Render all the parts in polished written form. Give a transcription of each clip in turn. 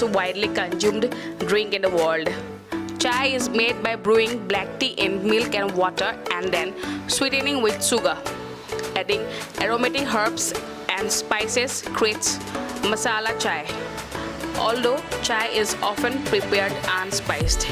widely consumed drink in the world. Chai is made by brewing black tea in milk and water and then sweetening with sugar. Adding aromatic herbs and spices creates masala chai, although chai is often prepared unspiced.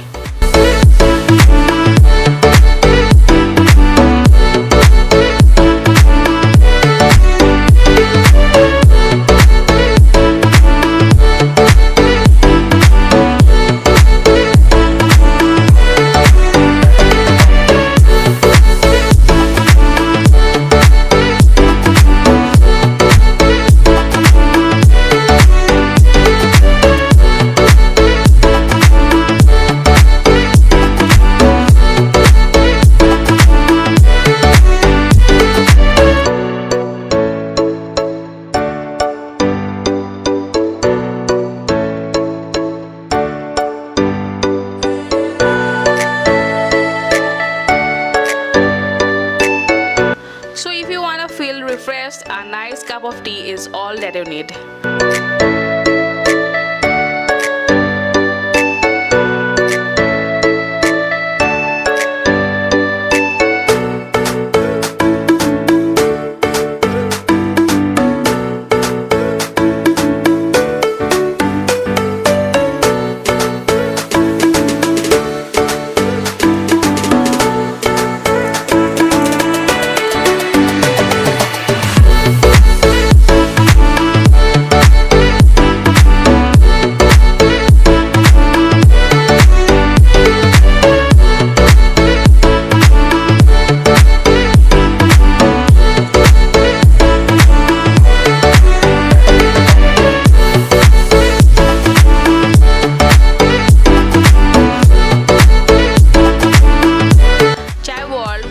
So if you want to feel refreshed, a nice cup of tea is all that you need.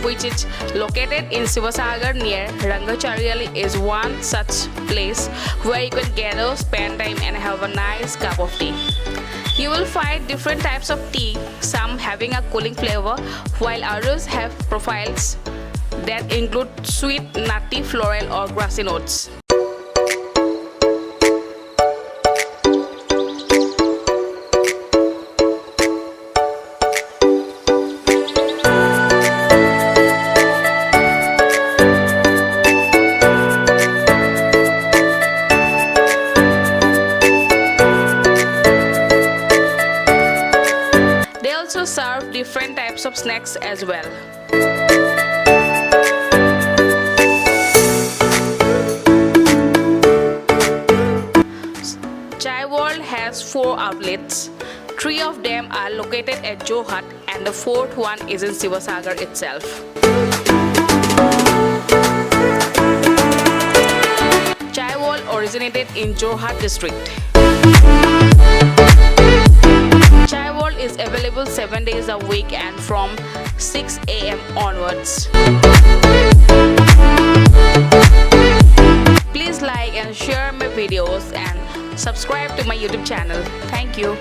Which is located in Sivasagar near Rangachariali, is one such place where you can gather, spend time and have a nice cup of tea. You will find different types of tea, some having a cooling flavor while others have profiles that include sweet, nutty, floral or grassy notes. Also serve different types of snacks as well. Chai World has 4 outlets. 3 of them are located at Jorhat and the 4th one is in Sivasagar itself. Chai World originated in Jorhat district. Chai World is available 7 days a week and from 6 a.m. onwards. Please like and share my videos and subscribe to my YouTube channel. Thank you.